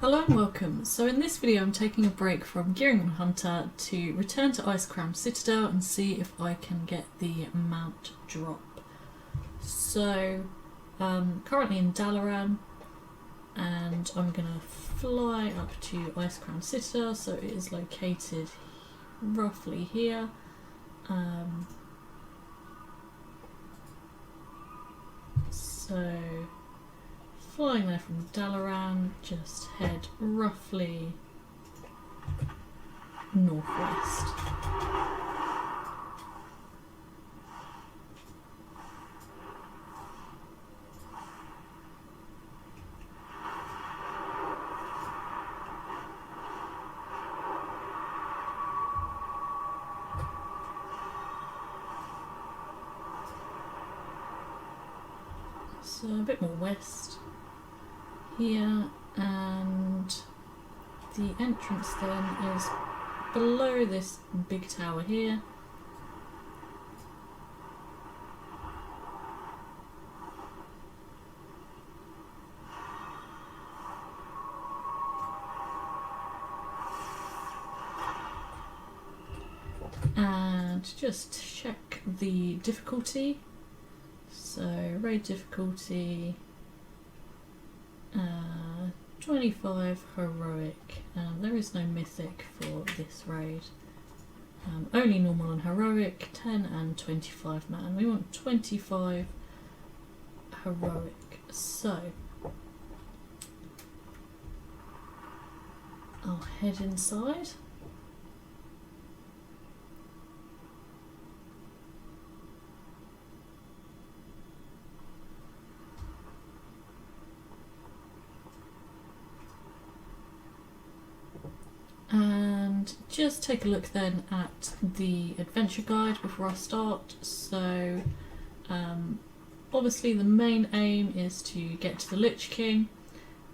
Hello and welcome. So in this video I'm taking a break from Gearing on Hunter to return to Icecrown Citadel and see if I can get the mount drop. So currently in Dalaran and I'm going to fly up to Icecrown Citadel, so it is located roughly here. So flying there from Dalaran, just head roughly northwest. So a bit more west here, and the entrance then is below this big tower here. And just check the difficulty. So raid difficulty 25 heroic. There is no mythic for this raid. Only normal and heroic, 10 and 25 man. We want 25 heroic. So I'll head inside. And just take a look then at the adventure guide before I start. So obviously the main aim is to get to the Lich King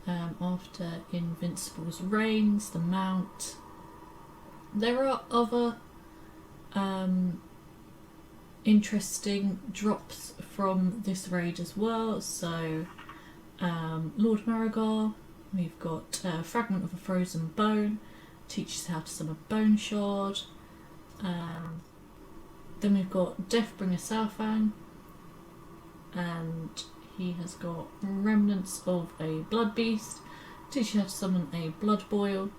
after Invincible's reigns, the mount. There are other interesting drops from this raid as well. So Lord Marigar, we've got Fragment of a Frozen Bone, teaches how to summon Bone Shard. Then we've got Deathbringer Southang, and he has got Remnants of a Blood Beast, teaches you how to summon a Blood Boil.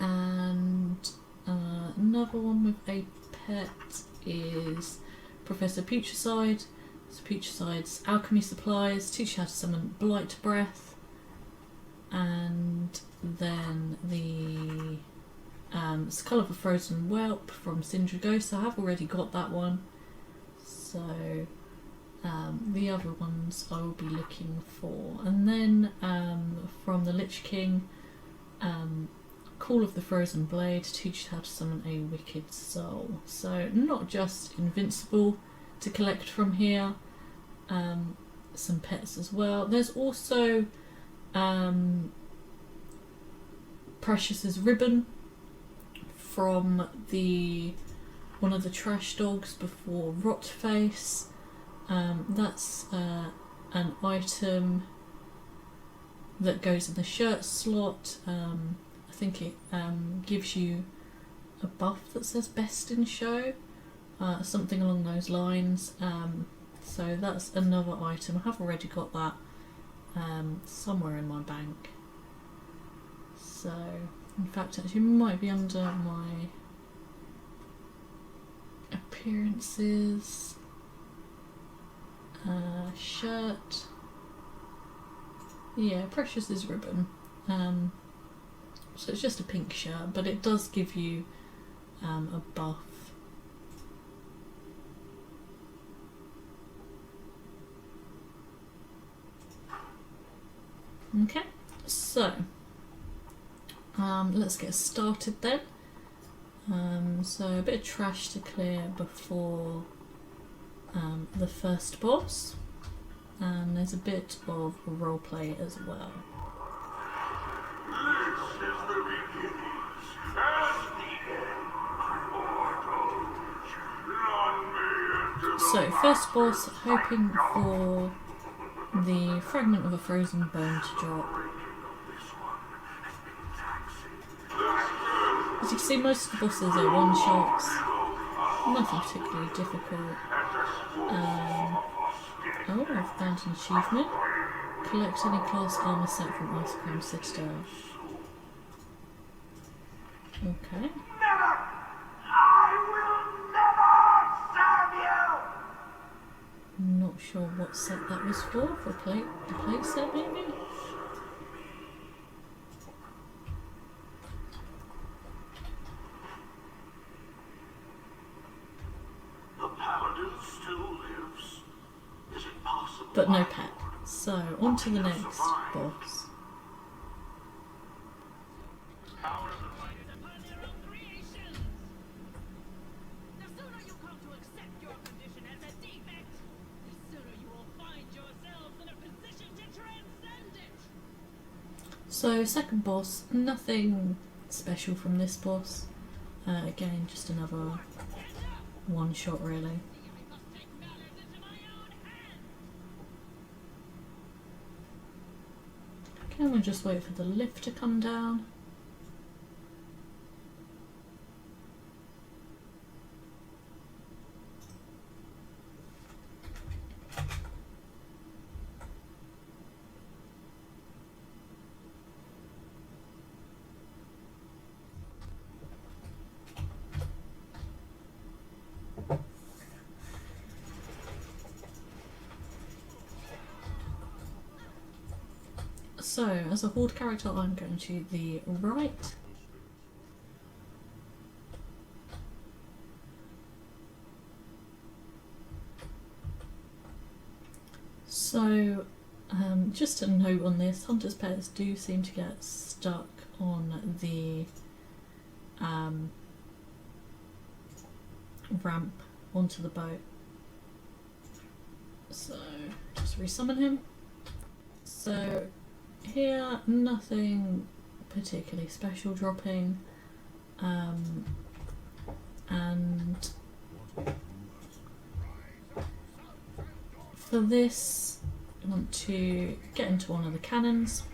And another one with a pet is Professor Putricide. So Putricide's Alchemy Supplies, teaches you how to summon Blight Breath. And then the Skull of a Frozen Whelp from Sindra Ghost. I have already got that one, so the other ones I will be looking for. And then from the Lich King, Call of the Frozen Blade, teaches how to summon a Wicked Soul. So not just Invincible to collect from here, some pets as well. There's also Precious's Ribbon from one of the trash dogs before Rotface. That's an item that goes in the shirt slot. I think it gives you a buff that says Best in Show, something along those lines. So that's another item. I have already got that somewhere in my bank. So, in fact, actually might be under my appearances. Shirt. Yeah, Precious's Ribbon. So it's just a pink shirt, but it does give you a buff. Okay, so let's get started then. So a bit of trash to clear before the first boss, and there's a bit of roleplay as well. This is the beginnings and the end, mortals. None may enter the So first boss, hoping for the Fragment of a Frozen Bone to drop. As you can see, most of the bosses are one shots. Nothing particularly difficult. Oh, I've found an achievement. Collect any class armor set from Icecrown Citadel. Okay. Never! I will never serve you! Not sure what set that was for the plate set maybe? The paladin still lives. Is it possible? But no pet. So, on to the next boss. So, second boss, nothing special from this boss. Again, just another one shot really. Okay, we'll just wait for the lift to come down. So, as a horde character, I'm going to the right. So, just a note on this, hunters' pets do seem to get stuck on the ramp onto the boat. So, just resummon him. So, here, nothing particularly special dropping, and for this I want to get into one of the cannons.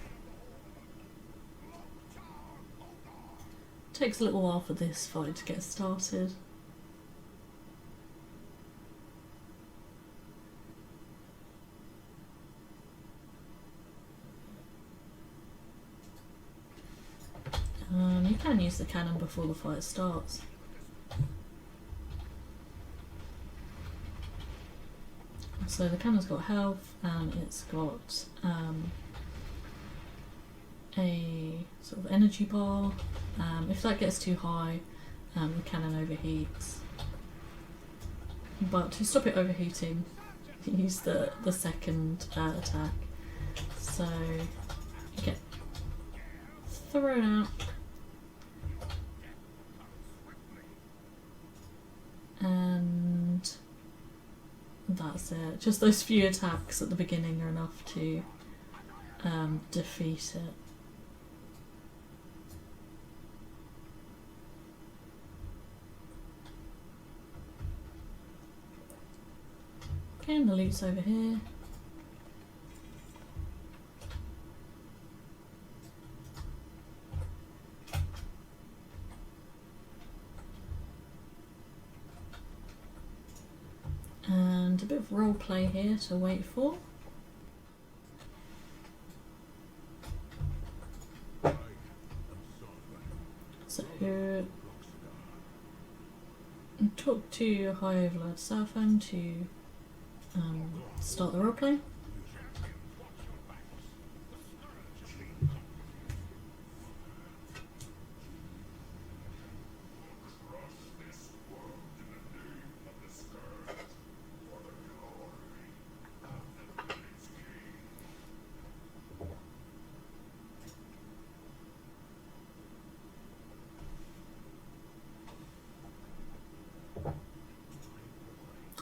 Takes a little while for this fight to get started. You can use the cannon before the fight starts. So the cannon's got health and it's got a sort of energy bar. If that gets too high, the cannon overheats. But to stop it overheating, use the second attack. So you get thrown out. And that's it. Just those few attacks at the beginning are enough to defeat it. Okay, and the loot's over here. And a bit of role play here to wait for. So, talk to High Overlord Southend to start the role play.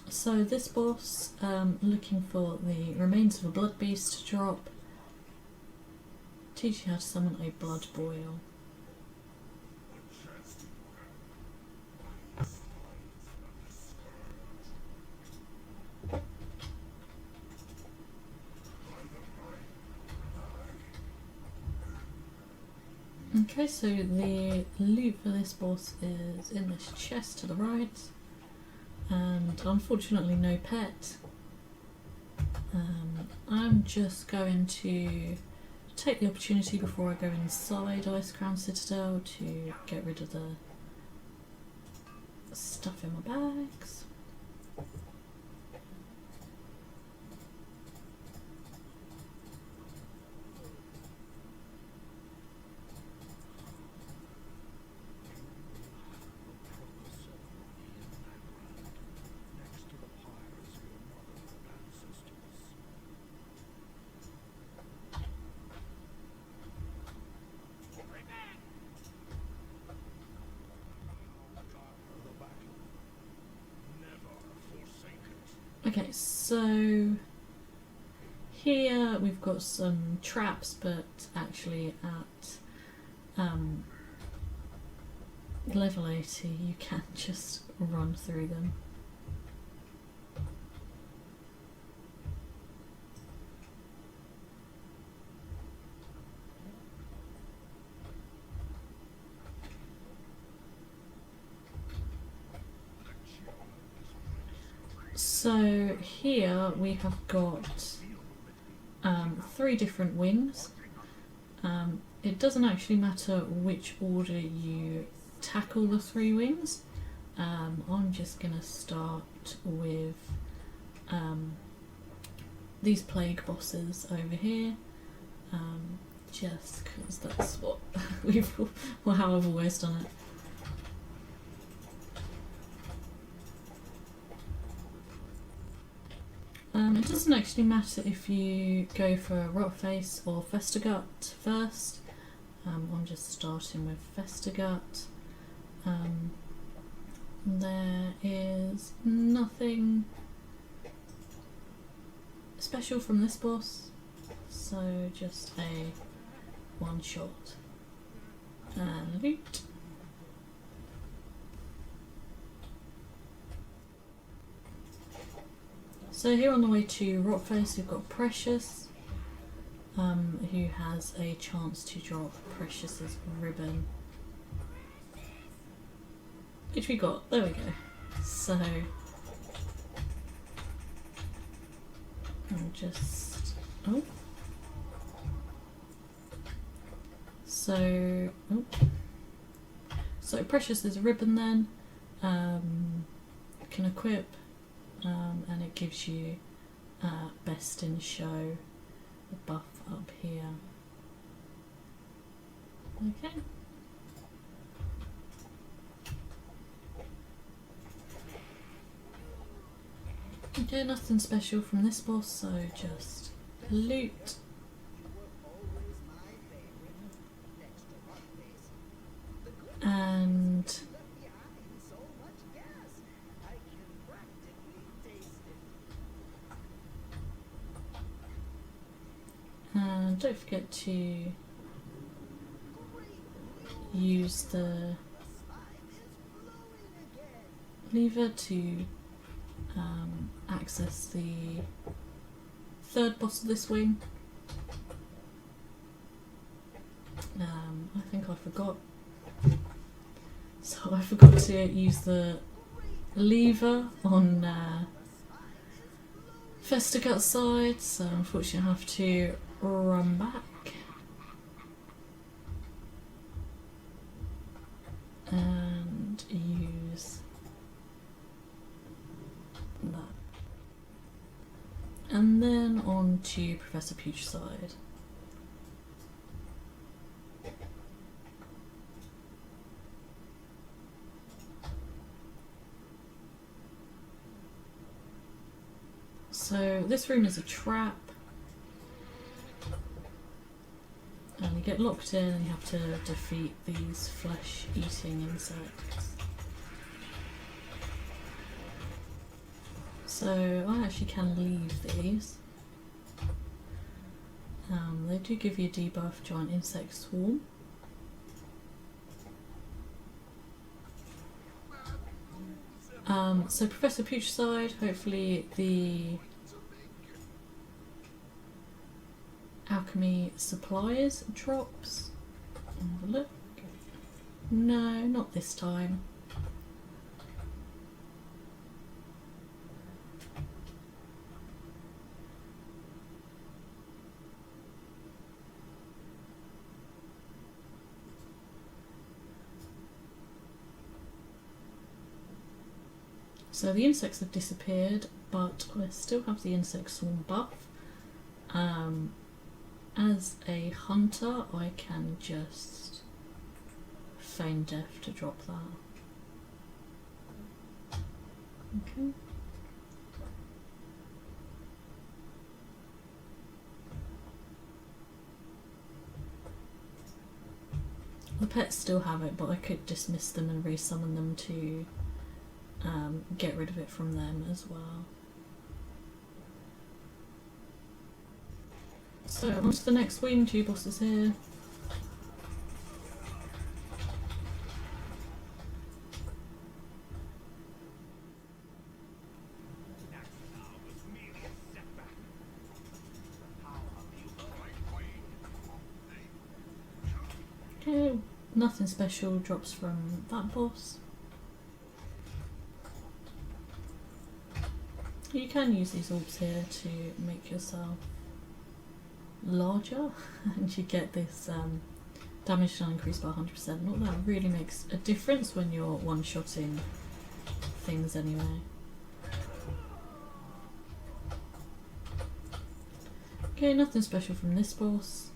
So this boss, looking for the remains of a blood beast to drop. Teach you how to summon a blood boil. Okay, so the loot for this boss is in this chest to the right, and unfortunately no pet. I'm just going to take the opportunity before I go inside Icecrown Citadel to get rid of the stuff in my bags. Okay, so here we've got some traps, but actually at level 80 you can just run through them. So here we have got 3 different wings. It doesn't actually matter which order you tackle the 3 wings. I'm just going to start with these plague bosses over here, just because that's what how I've always done it. It doesn't actually matter if you go for Rotface or Festagut first. I'm just starting with Festagut. There is nothing special from this boss, so just a one shot and loot. So here on the way to Rotface we've got Precious, who has a chance to drop Precious's ribbon. Which we got, there we go. So, I'll just, oh. So Precious's ribbon then, can equip. And it gives you best in show, the buff up here. Okay. Okay, nothing special from this boss, so just loot. And don't forget to use the lever to access the 3rd boss of this wing. I think I forgot. So I forgot to use the lever on Festagut's side, so unfortunately I have to run back and use that. And then on to Professor Pooch's side. So this room is a trap, and you get locked in and you have to defeat these flesh-eating insects. So I actually can leave these. They do give you a debuff, Giant Insect Swarm. So Professor Pooch's side, hopefully the alchemy supplies drops. Have a look. No, not this time. So the insects have disappeared, but I still have the insect swarm buff. As a hunter, I can just feign death to drop that. Okay. The pets still have it, but I could dismiss them and resummon them to get rid of it from them as well. So on to the next wing. 2 bosses here. Okay, nothing special drops from that boss. You can use these orbs here to make yourself larger and you get this damage done increased by 100%. Not that really makes a difference when you're one-shotting things anyway. Okay, nothing special from this boss.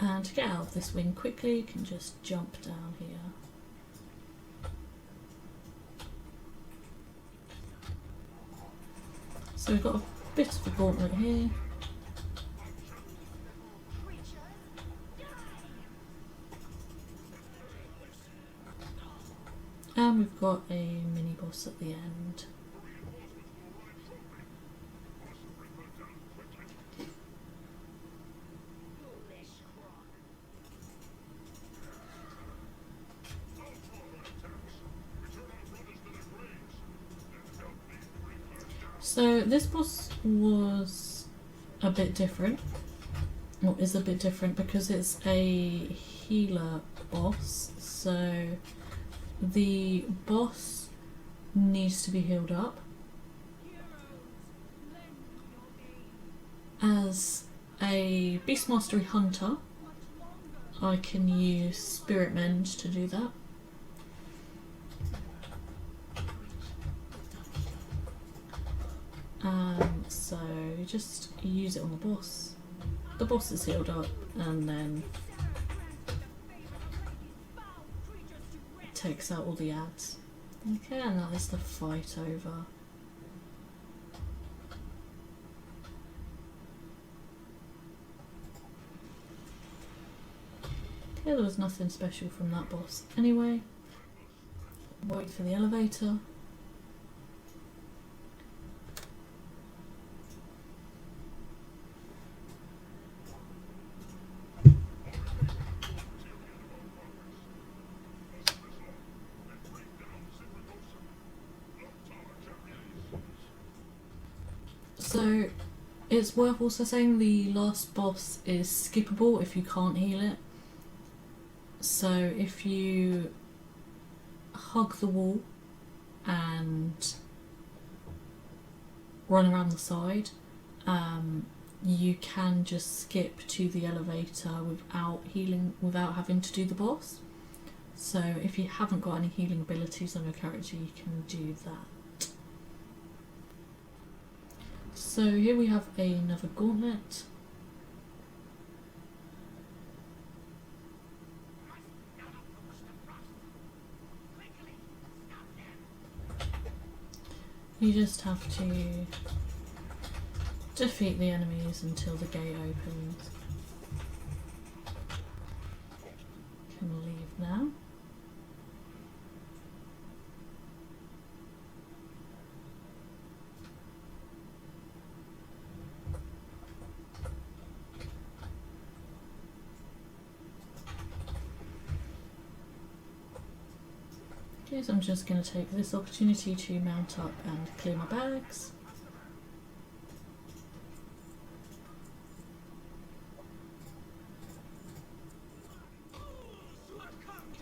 And to get out of this wing quickly, you can just jump down here. So we've got a bit of a gauntlet here. And we've got a mini boss at the end. So this boss was a bit different, or is a bit different because it's a healer boss, so the boss needs to be healed up. As a Beast Mastery Hunter, I can use Spirit Mend to do that. So you just use it on the boss. The boss is healed up and then it takes out all the ads. Okay, and that is the fight over. Okay, there was nothing special from that boss anyway. Wait for the elevator. So it's worth also saying the last boss is skippable if you can't heal it. So if you hug the wall and run around the side, you can just skip to the elevator without healing, without having to do the boss. So if you haven't got any healing abilities on your character, you can do that. So here we have another gauntlet. You just have to defeat the enemies until the gate opens. Can leave now. Okay, so I'm just going to take this opportunity to mount up and clear my bags.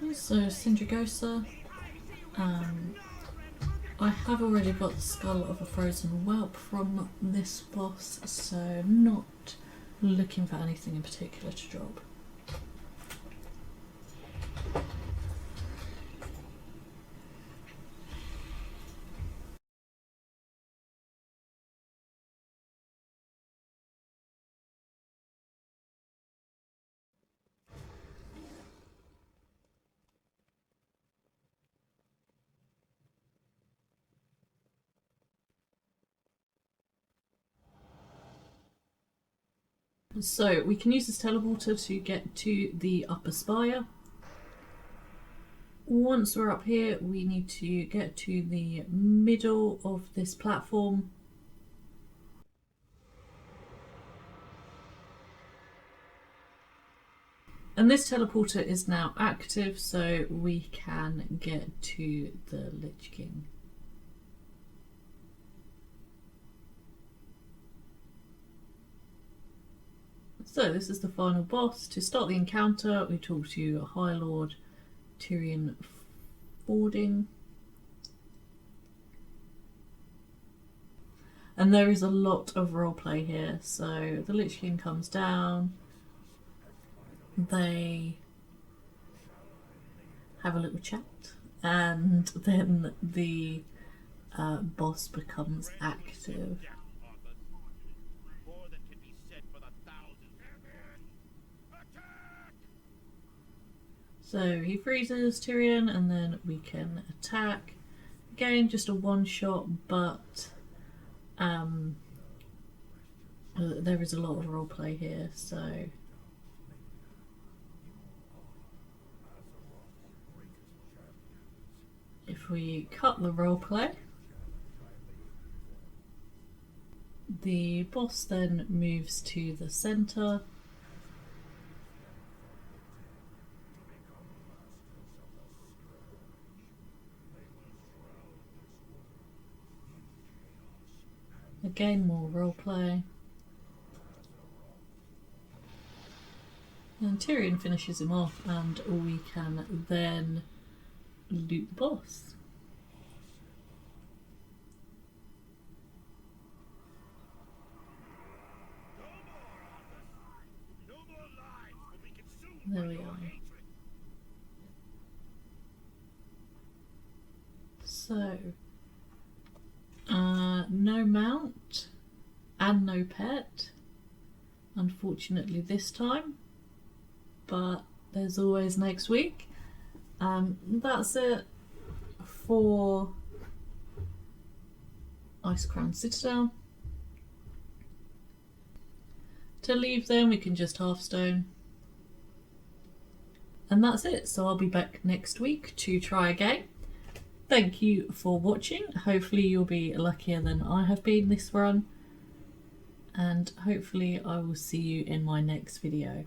Okay, so Syndragosa. I have already got the skull of a frozen whelp from this boss, so I'm not looking for anything in particular to drop. So we can use this teleporter to get to the upper spire. Once we're up here, we need to get to the middle of this platform. And this teleporter is now active, so we can get to the Lich King. So this is the final boss. To start the encounter, we talk to High Lord Tyrion Fording. And there is a lot of roleplay here. So the Lich King comes down, they have a little chat, and then the boss becomes active. So he freezes Tyrion and then we can attack. Again, just a one shot, but there is a lot of roleplay here, so if we cut the roleplay, the boss then moves to the centre. Again, more roleplay. And Tyrion finishes him off, and we can then loot the boss. There we are. So, no mount and no pet, unfortunately this time, but there's always next week. That's it for Icecrown Citadel. To leave then we can just halfstone. And that's it, so I'll be back next week to try again. Thank you for watching. Hopefully you'll be luckier than I have been this run. And hopefully I will see you in my next video.